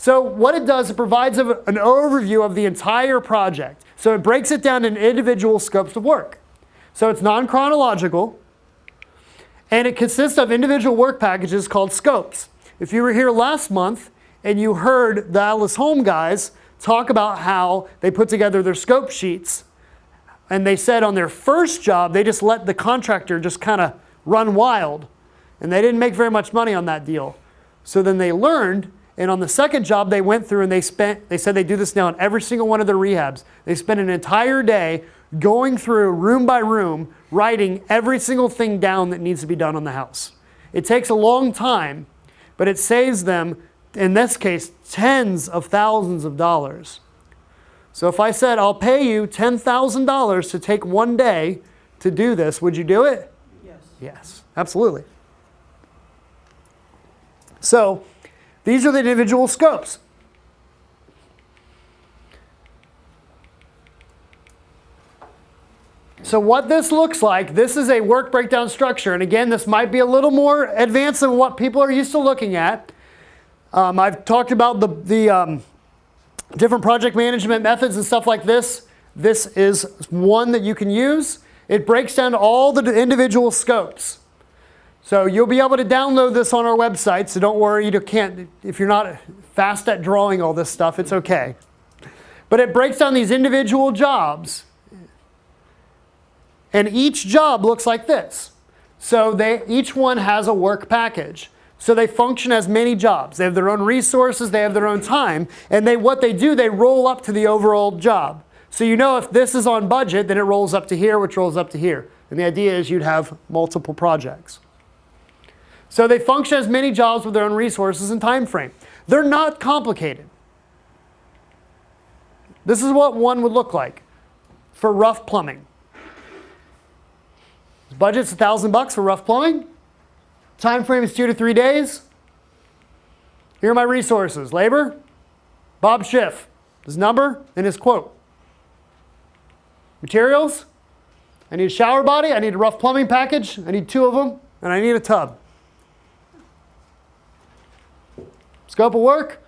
So what it does, it provides an overview of the entire project. So it breaks it down into individual scopes of work. So it's non-chronological, and it consists of individual work packages called scopes. If you were here last month and you heard the Atlas Home guys talk about how they put together their scope sheets, and they said on their first job, they just let the contractor just kind of run wild, and they didn't make very much money on that deal. So then they learned, and on the second job they went through and they said they do this now on every single one of their rehabs. They spend an entire day going through room by room, writing every single thing down that needs to be done on the house. It takes a long time, but it saves them, in this case, tens of thousands of dollars. So if I said, I'll pay you $10,000 to take one day to do this, would you do it? Yes. Yes, absolutely. So these are the individual scopes. So what this looks like, this is a work breakdown structure. And again, this might be a little more advanced than what people are used to looking at. I've talked about the different project management methods and stuff like this. This is one that you can use. It breaks down all the individual scopes. So you'll be able to download this on our website, so don't worry, you can't, if you're not fast at drawing all this stuff, it's okay. But it breaks down these individual jobs. And each job looks like this. So each one has a work package. So they function as many jobs. They have their own resources, they have their own time, and what they do, they roll up to the overall job. So you know if this is on budget, then it rolls up to here, which rolls up to here. And the idea is you'd have multiple projects. So they function as many jobs with their own resources and time frame. They're not complicated. This is what one would look like for rough plumbing. Budget's $1,000 for rough plumbing. Time frame is 2 to 3 days. Here are my resources. Labor, Bob Schiff, his number and his quote. Materials, I need a shower body, I need a rough plumbing package, I need 2 of them, and I need a tub. Scope of work,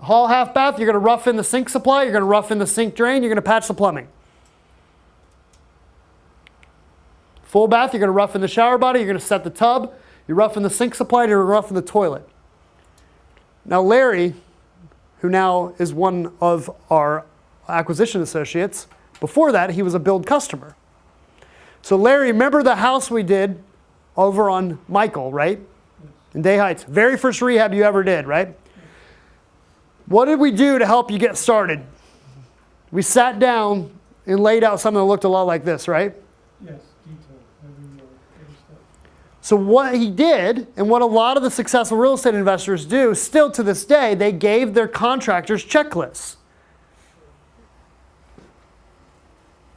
hall half bath, you're going to rough in the sink supply, you're going to rough in the sink drain, you're going to patch the plumbing. Full bath, you're going to rough in the shower body, you're going to set the tub, you're rough in the sink supply, and you're rough in the toilet. Now Larry, who now is one of our acquisition associates, before that he was a Build customer. So Larry, remember the house we did over on Michael, right? In Day Heights. Very first rehab you ever did, right? What did we do to help you get started? We sat down and laid out something that looked a lot like this, right? Yes, detail. Every step. So what he did, and what a lot of the successful real estate investors do, still to this day, they gave their contractors checklists.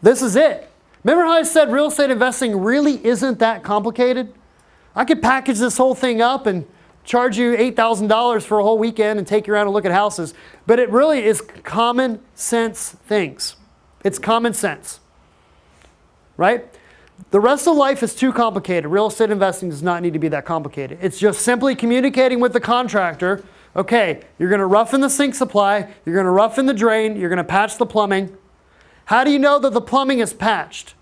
This is it. Remember how I said real estate investing really isn't that complicated? I could package this whole thing up and charge you $8,000 for a whole weekend and take you around and look at houses. But it really is common sense things. It's common sense. Right? The rest of life is too complicated. Real estate investing does not need to be that complicated. It's just simply communicating with the contractor. Okay, you're going to rough in the sink supply. You're going to rough in the drain. You're going to patch the plumbing. How do you know that the plumbing is patched?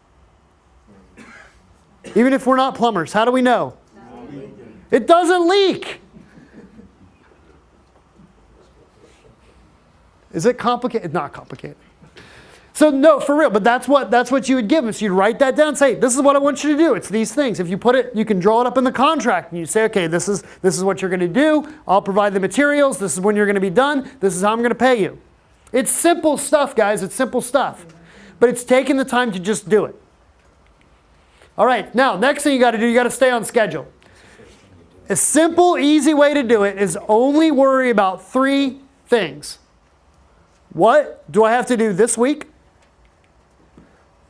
Even if we're not plumbers, how do we know? It doesn't leak. Is it complicated? It's not complicated. So no, for real, but that's what you would give them. So you'd write that down and say, this is what I want you to do. It's these things. If you put it, you can draw it up in the contract and you say, okay, this is what you're going to do. I'll provide the materials. This is when you're going to be done. This is how I'm going to pay you. It's simple stuff, guys. It's simple stuff. But it's taking the time to just do it. All right, now, next thing you got to do, you got to stay on schedule. A simple, easy way to do it is only worry about 3 things. What do I have to do this week?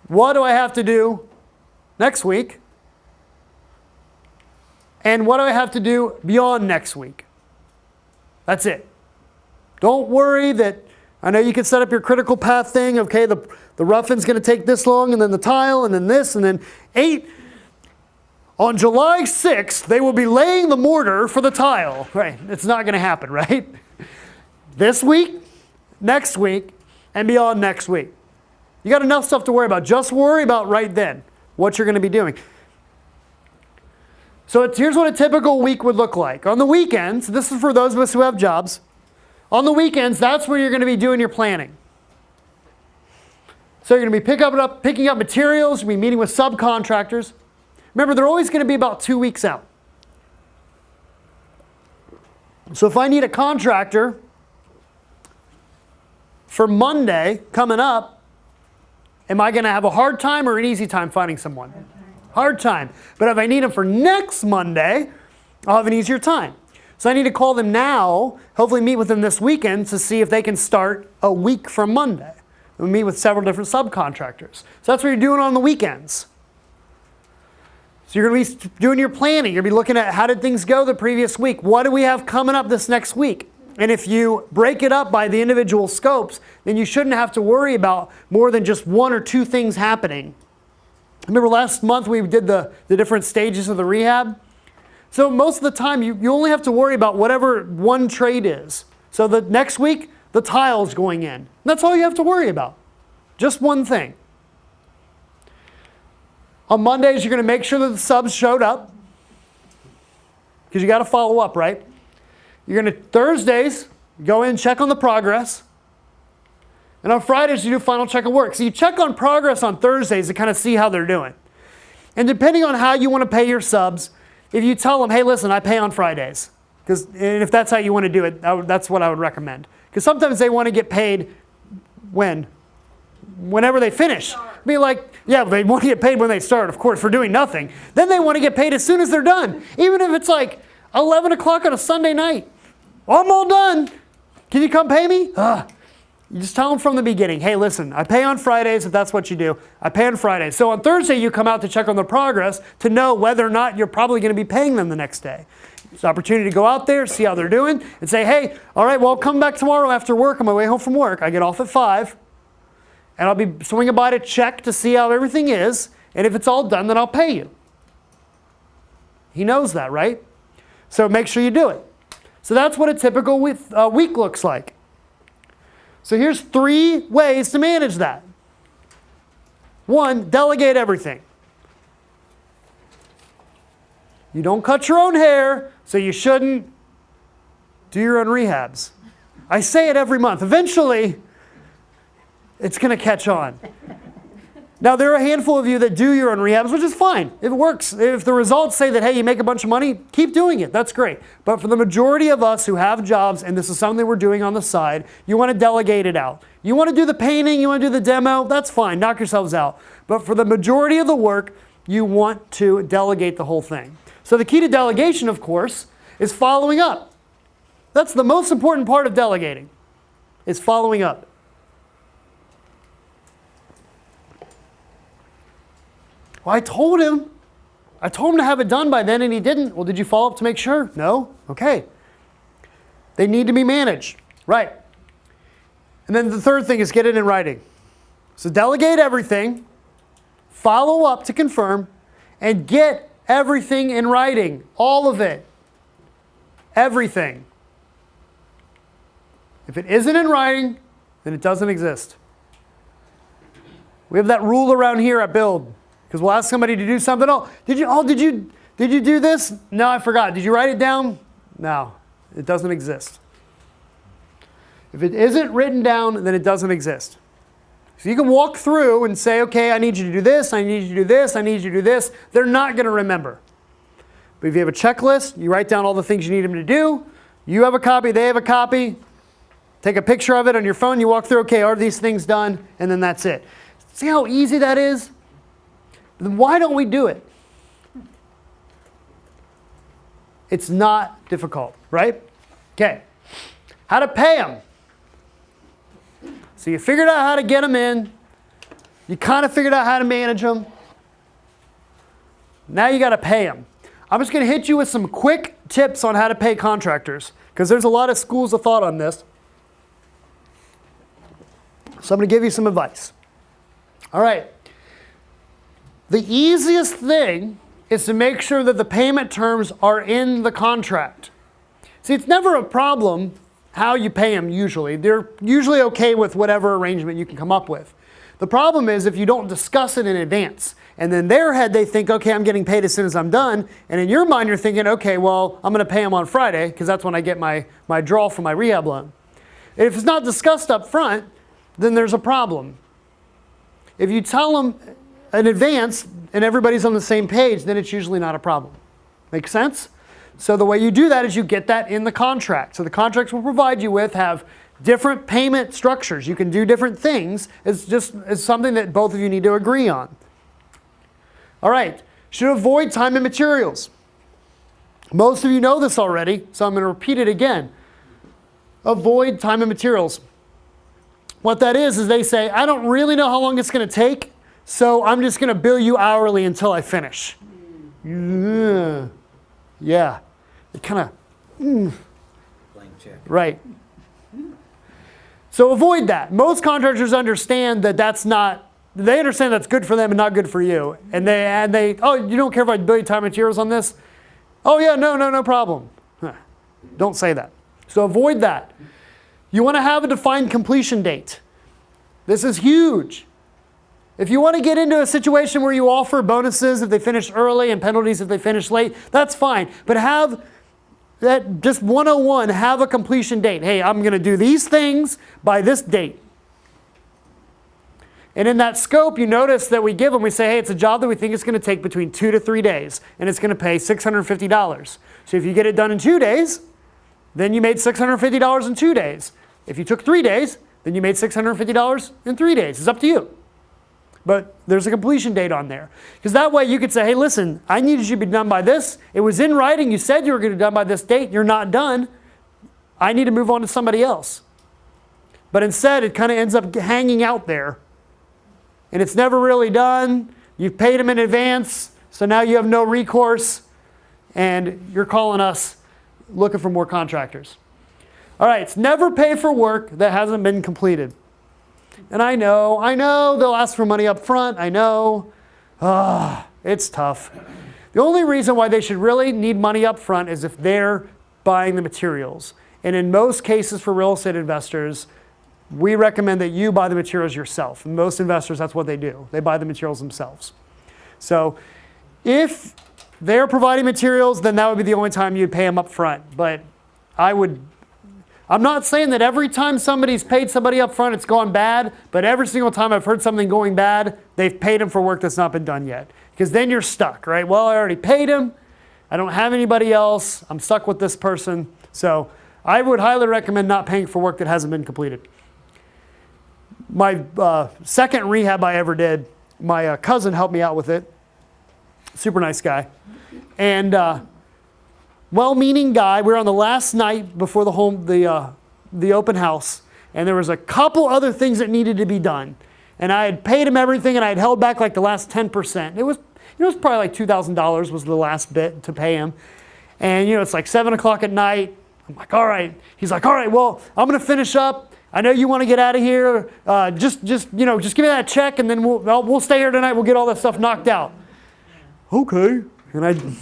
What do I have to do next week? And what do I have to do beyond next week? That's it. Don't worry that, I know you can set up your critical path thing. Okay, the rough-in's going to take this long, and then the tile, and then this, and then 8. On July 6th, they will be laying the mortar for the tile. Right, it's not going to happen, right? this week, next week, and beyond next week. You got enough stuff to worry about. Just worry about right then what you're going to be doing. So here's what a typical week would look like. On the weekends, this is for those of us who have jobs. On the weekends, that's where you're going to be doing your planning. So you're going to be picking up materials, you're going to be meeting with subcontractors. Remember, they're always going to be about 2 weeks out. So if I need a contractor for Monday coming up, am I going to have a hard time or an easy time finding someone? Hard time. But if I need them for next Monday, I'll have an easier time. So I need to call them now, hopefully meet with them this weekend to see if they can start a week from Monday. We meet with several different subcontractors. So that's what you're doing on the weekends. So you're going to be doing your planning. You're going to be looking at how did things go the previous week? What do we have coming up this next week? And if you break it up by the individual scopes, then you shouldn't have to worry about more than just one or two things happening. Remember last month we did the different stages of the rehab? So most of the time you only have to worry about whatever one trade is. So the next week, the tile's going in. That's all you have to worry about. Just one thing. On Mondays, you're going to make sure that the subs showed up. Because you got to follow up, right? You're going to, Thursdays, go in and check on the progress. And on Fridays, you do final check of work. So you check on progress on Thursdays to kind of see how they're doing. And depending on how you want to pay your subs, if you tell them, hey, listen, I pay on Fridays. Because if that's how you want to do it, that's what I would recommend. Because sometimes they want to get paid whenever they finish. Be like, yeah, they want to get paid when they start, of course, for doing nothing. Then they want to get paid as soon as they're done. Even if it's like 11 o'clock on a Sunday night. I'm all done. Can you come pay me? You just tell them from the beginning, hey, listen, I pay on Fridays if that's what you do. I pay on Fridays. So on Thursday, you come out to check on the progress to know whether or not you're probably going to be paying them the next day. It's an opportunity to go out there, see how they're doing, and say, hey, all right, well, I'll come back tomorrow after work on my way home from work. I get off at 5, and I'll be swinging by to check to see how everything is, and if it's all done, then I'll pay you. He knows that, right? So make sure you do it. So that's what a typical week looks like. So here's 3 ways to manage that. 1, delegate everything. You don't cut your own hair, so you shouldn't do your own rehabs. I say it every month. Eventually, it's going to catch on. Now, there are a handful of you that do your own rehabs, which is fine. If it works, if the results say that, hey, you make a bunch of money, keep doing it. That's great. But for the majority of us who have jobs, and this is something we're doing on the side, you want to delegate it out. You want to do the painting, you want to do the demo, that's fine. Knock yourselves out. But for the majority of the work, you want to delegate the whole thing. So the key to delegation, of course, is following up. That's the most important part of delegating, is following up. Well, I told him to have it done by then and he didn't. Well, did you follow up to make sure? No? Okay. They need to be managed. Right. And then the third thing is get it in writing. So delegate everything, follow up to confirm, and get everything in writing. All of it. Everything. If it isn't in writing, then it doesn't exist. We have that rule around here at Build. Because we'll ask somebody to do something. Did you do this? No, I forgot. Did you write it down? No, it doesn't exist. If it isn't written down, then it doesn't exist. So you can walk through and say, okay, I need you to do this, I need you to do this, I need you to do this. They're not going to remember. But if you have a checklist, you write down all the things you need them to do. You have a copy, they have a copy. Take a picture of it on your phone. You walk through, okay, are these things done? And then that's it. See how easy that is? Then why don't we do it? It's not difficult, right? Okay. How to pay them. So you figured out how to get them in. You kind of figured out how to manage them. Now you got to pay them. I'm just going to hit you with some quick tips on how to pay contractors because there's a lot of schools of thought on this. So I'm going to give you some advice. All right. The easiest thing is to make sure that the payment terms are in the contract. See, it's never a problem how you pay them usually. They're usually okay with whatever arrangement you can come up with. The problem is if you don't discuss it in advance. And in their head, they think, okay, I'm getting paid as soon as I'm done. And in your mind, you're thinking, okay, well, I'm going to pay them on Friday because that's when I get my draw for my rehab loan. If it's not discussed up front, then there's a problem. If you tell them in advance and everybody's on the same page, then it's usually not a problem. Make sense? So the way you do that is you get that in the contract. So the contracts we'll provide you with have different payment structures. You can do different things. It's something that both of you need to agree on. All right, should avoid time and materials. Most of you know this already, so I'm going to repeat it again. Avoid time and materials. What that is they say, I don't really know how long it's going to take, so I'm just going to bill you hourly until I finish. Yeah. It kind of, blank check. Right. So avoid that. Most contractors understand that they understand that's good for them and not good for you. And they oh, you don't care if I bill you time and materials on this? Oh yeah, no problem. Don't say that. So avoid that. You want to have a defined completion date. This is huge. If you want to get into a situation where you offer bonuses if they finish early and penalties if they finish late, that's fine. But have that just 101, have a completion date. Hey, I'm going to do these things by this date. And in that scope, you notice that we give them, we say, hey, it's a job that we think is going to take between 2 to 3 days, and it's going to pay $650. So if you get it done in 2 days, then you made $650 in 2 days. If you took 3 days, then you made $650 in 3 days. It's up to you. But there's a completion date on there. Because that way you could say, hey, listen, I needed you to be done by this. It was in writing. You said you were going to be done by this date. You're not done. I need to move on to somebody else. But instead, it kind of ends up hanging out there. And it's never really done. You've paid them in advance, so now you have no recourse, and you're calling us looking for more contractors. All right, it's never pay for work that hasn't been completed. And I know they'll ask for money up front. I know. It's tough. The only reason why they should really need money up front is if they're buying the materials. And in most cases for real estate investors, we recommend that you buy the materials yourself. And most investors, that's what they do. They buy the materials themselves. So if they're providing materials, then that would be the only time you'd pay them up front. But I'm not saying that every time somebody's paid somebody up front, it's gone bad. But every single time I've heard something going bad, they've paid them for work that's not been done yet. Because then you're stuck, right? Well, I already paid him. I don't have anybody else. I'm stuck with this person. So I would highly recommend not paying for work that hasn't been completed. My second rehab I ever did, my cousin helped me out with it. Super nice guy. And well-meaning guy. We were on the last night before the open house. And there was a couple other things that needed to be done. And I had paid him everything, and I had held back like the last 10%. It was probably like $2,000 was the last bit to pay him. And it's like 7 o'clock at night. I'm like, all right. He's like, all right, well, I'm going to finish up. I know you want to get out of here. Just give me that check, and then we'll stay here tonight. We'll get all that stuff knocked out. Okay. And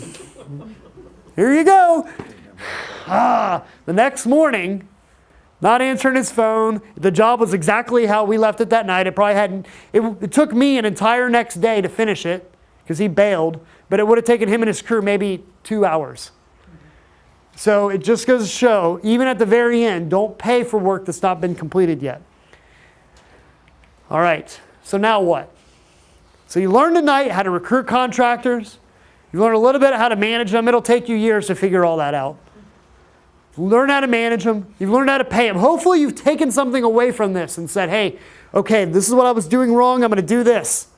here you go. The next morning, not answering his phone. The job was exactly how we left it that night. It probably hadn't. It took me an entire next day to finish it because he bailed, but it would have taken him and his crew maybe 2 hours. So it just goes to show, even at the very end, don't pay for work that's not been completed yet. All right, so now what? So you learned tonight how to recruit contractors. You learned a little bit how to manage them. It'll take you years to figure all that out. Learn how to manage them. You've learned how to pay them. Hopefully you've taken something away from this and said, hey, okay, this is what I was doing wrong. I'm going to do this.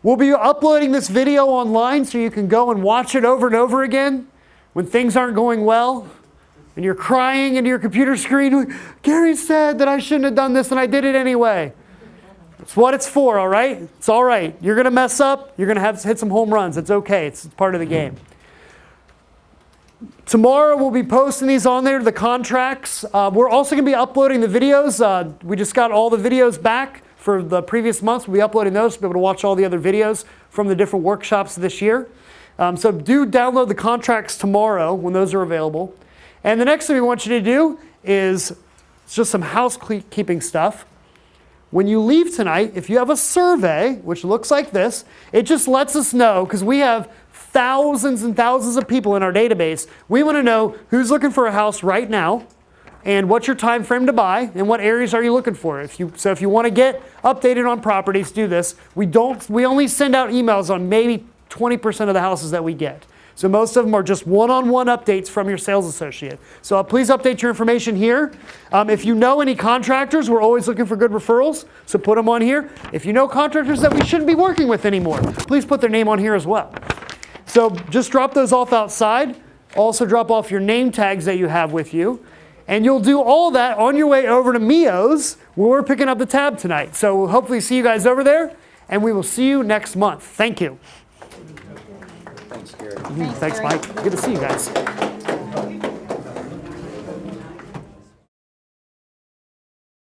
We'll be uploading this video online so you can go and watch it over and over again. When things aren't going well and you're crying into your computer screen, Gary said that I shouldn't have done this and I did it anyway. That's what it's for, all right? It's all right. You're going to mess up. You're going to hit some home runs. It's okay. It's part of the game. Tomorrow we'll be posting these on there, the contracts. We're also going to be uploading the videos. We just got all the videos back for the previous months. We'll be uploading those to be able to watch all the other videos from the different workshops this year. So do download the contracts tomorrow when those are available. And the next thing we want you to do is it's just some housekeeping stuff. When you leave tonight, if you have a survey, which looks like this, it just lets us know, because we have thousands and thousands of people in our database. We want to know who's looking for a house right now, and what's your time frame to buy, and what areas are you looking for. If you want to get updated on properties, do this. We only send out emails on maybe 20% of the houses that we get. So most of them are just one-on-one updates from your sales associate. So please update your information here. If you know any contractors, we're always looking for good referrals, so put them on here. If you know contractors that we shouldn't be working with anymore, please put their name on here as well. So just drop those off outside. Also drop off your name tags that you have with you. And you'll do all that on your way over to Mio's, where we're picking up the tab tonight. So we'll hopefully see you guys over there, and we will see you next month. Thank you. Thanks, Gary. Thanks, Mike. Good to see you guys.